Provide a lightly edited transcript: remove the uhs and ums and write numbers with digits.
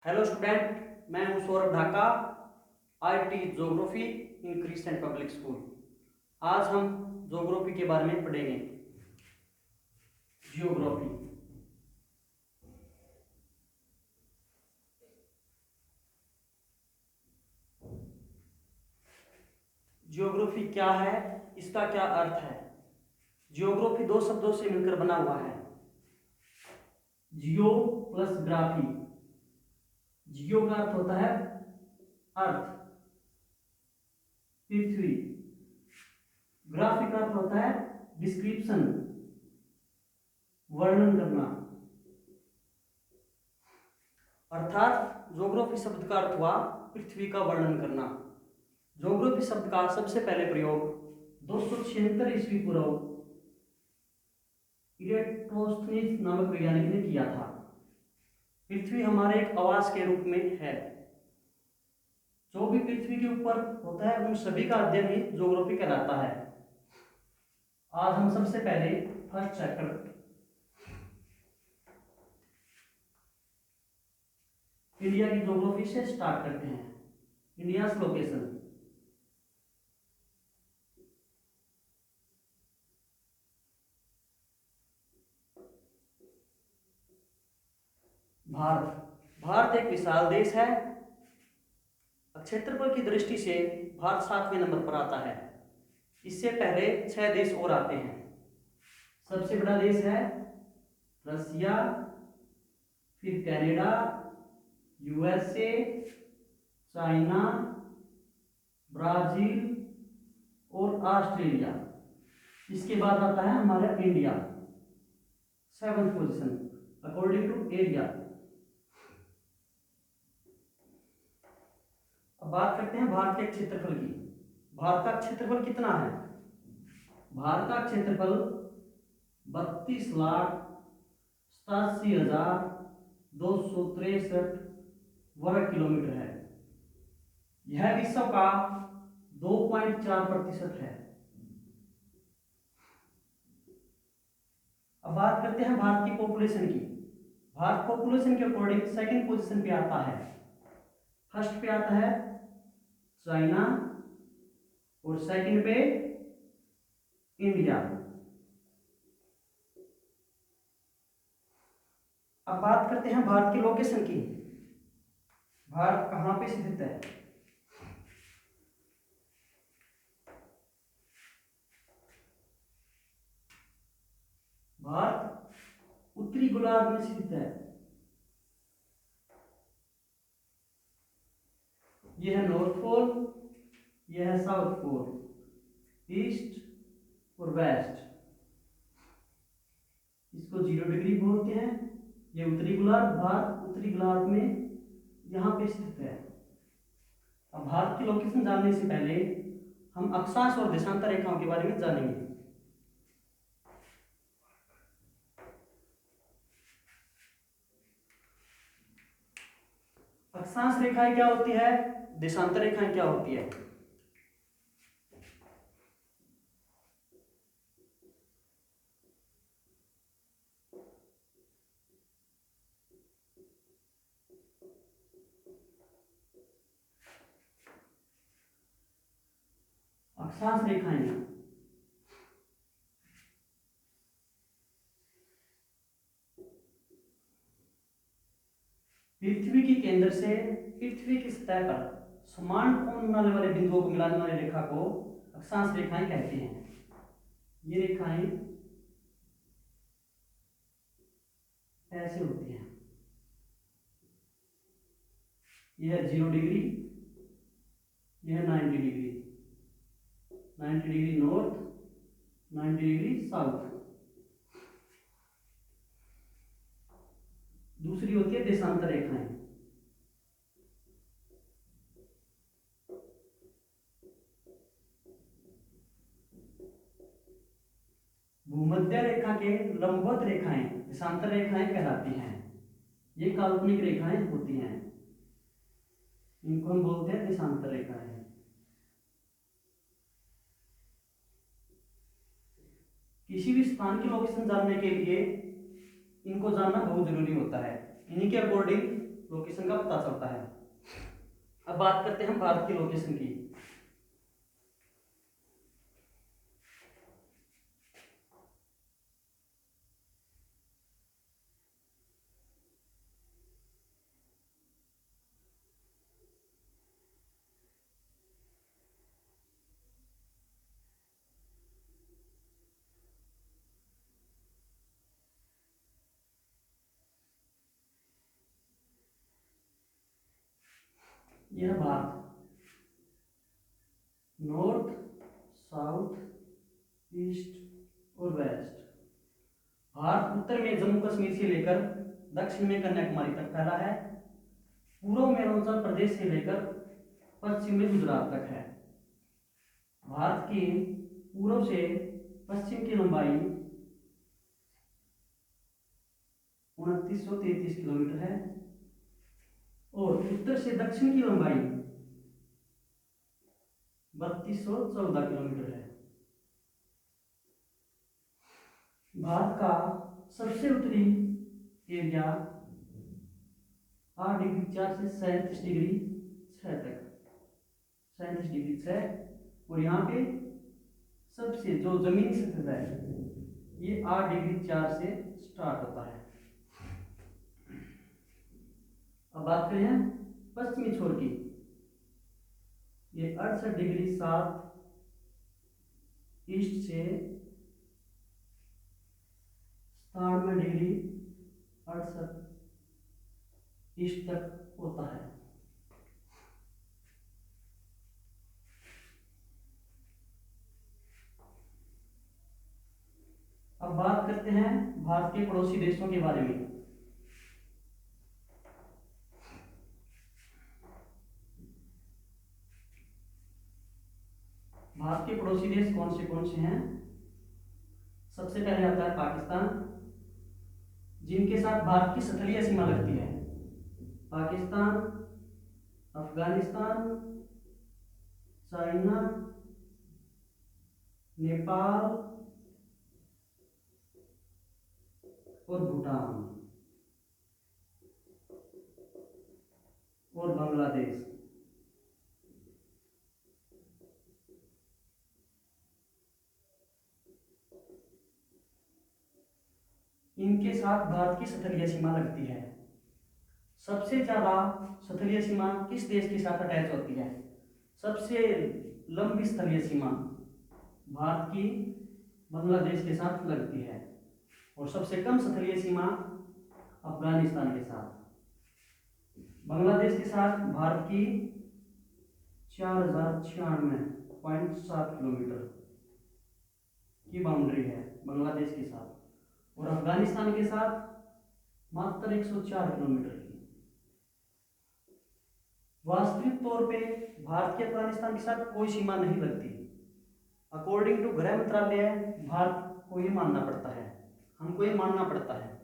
Hello student, मैं हूं Saurabh Dhaka. I teach geography in Christian public school. आज हम ज्योग्राफी के बारे में पढ़ेंगे। जियोग्राफी जियोग्राफी क्या है, इसका क्या अर्थ है? जियोग्राफी दो शब्दों से मिलकर बना हुआ है, जियो प्लस ग्राफी। जियो का अर्थ होता है अर्थ, पृथ्वी। ग्राफी का अर्थ होता है डिस्क्रिप्शन, वर्णन करना। अर्थात ज्योग्राफी शब्द का अर्थ हुआ पृथ्वी का वर्णन करना। ज्योग्राफी शब्द का सबसे पहले प्रयोग 276 ईस्वी पूर्व इरेटोस्थनीज नामक वैज्ञानिक ने किया था। पृथ्वी हमारे एक आवास के रूप में है। जो भी पृथ्वी के ऊपर होता है उन सभी का अध्ययन ही ज्योग्राफी कहलाता है। आज हम सबसे पहले फर्स्ट चैप्टर इंडिया की ज्योग्राफी से स्टार्ट करते हैं। India location. भारत एक विशाल देश है। क्षेत्रफल की दृष्टि से भारत 7वें नंबर पर आता है। इससे पहले 6 देश और आते हैं। सबसे बड़ा देश है रसिया, फिर कनाडा, यूएसए, चाइना, ब्राजील और ऑस्ट्रेलिया। इसके बाद आता है हमारा India, 7th position according to area. अब बात करते हैं भारत के क्षेत्रफल की। भारत का क्षेत्रफल कितना है? भारत का क्षेत्रफल 32,87,263 वर्ग किलोमीटर है। यह विश्व का 2.4% है। अब बात करते हैं भारत की पॉपुलेशन की। भारत पॉपुलेशन के अकॉर्डिंग सेकंड पोजीशन पे आता है। फर्स्ट पे आता है चाइना और सेकंड पे इंडिया। अब बात करते हैं भारत की लोकेशन की। भारत कहाँ पे स्थित है? भारत उत्तरी गोलार्ध में स्थित है। यह है नॉर्थ पोल, यह है साउथ पोल, ईस्ट और वेस्ट। इसको 0 डिग्री बोलते हैं। ये उत्तरी गोलार्ध, भारत उत्तरी गोलार्ध में यहाँ पे स्थित है। अब भारत की लोकेशन जानने से पहले हम अक्षांश और देशांतर रेखाओं के बारे में जानेंगे। अक्षांश रेखाएं क्या होती है, देशांतर रेखाएं क्या होती है? अक्षांश रेखाएं पृथ्वी के केंद्र से पृथ्वी की सतह पर समान कोण बनाने वाले बिंदुओं को मिलाने वाली रेखा को अक्षांश रेखाएं कहते हैं। ये रेखाएं ऐसे होती हैं। यह 0 डिग्री, यह 90 degree, 90 degree north, 90 degree south. दूसरी होती है देशांतर रेखाएं। भूमध्य रेखा के लंबवत रेखाएं देशांतर रेखाएं कहलाती हैं। ये काल्पनिक रेखाएं होती हैं, इनको हम बोलते हैं देशांतर रेखाएं। किसी भी स्थान की लोकेशन जानने के लिए इनको जानना बहुत जरूरी होता है। इन्हीं के अकॉर्डिंग लोकेशन का पता चलता है। अब बात करते हैं हम भारत की लोकेशन की। यह भारत नॉर्थ, साउथ, ईस्ट और वेस्ट। भारत उत्तर में जम्मू कश्मीर से लेकर दक्षिण में कन्याकुमारी तक फैला है। पूर्व में अरुणाचल प्रदेश से लेकर पश्चिम में गुजरात तक है। भारत की पूर्व से पश्चिम की लंबाई 2933 किलोमीटर है और उत्तर से दक्षिण की लंबाई 3214 किलोमीटर है। भारत का सबसे उत्तरी एरिया 8 डिग्री 4 से 37 डिग्री 6 तक, 37 डिग्री 6, और यहाँ पे सबसे जो जमीनी सतह है ये 8 डिग्री 4 से स्टार्ट होता है। अब बात करें पश्चिमी छोर की, ये 68 डिग्री 7 ईस्ट से 97 डिग्री 68 ईस्ट तक होता है। अब बात करते हैं भारत के पड़ोसी देशों के बारे में। भारत के पड़ोसी देश कौन से हैं? सबसे पहले आता है पाकिस्तान, जिनके साथ भारत की सतही सीमा लगती है। पाकिस्तान, अफगानिस्तान, चाइना, नेपाल और भूटान और बांग्लादेश। इनके साथ भारत की सतही सीमा लगती है। सबसे ज्यादा सतही सीमा किस देश के साथ अटैच होती है? सबसे लंबी स्थलीय सीमा भारत की बांग्लादेश के साथ लगती है और सबसे कम स्थलीय सीमा अफगानिस्तान के साथ। बांग्लादेश के साथ भारत की 4096.7 किलोमीटर की बाउंड्री है बांग्लादेश के साथ, और अफगानिस्तान के साथ मात्र 104 किलोमीटर की। वास्तविक तौर पे भारत के अफगानिस्तान के साथ कोई सीमा नहीं लगती। अकॉर्डिंग टू गृह मंत्रालय भारत को ये मानना पड़ता है, हमको ये मानना पड़ता है।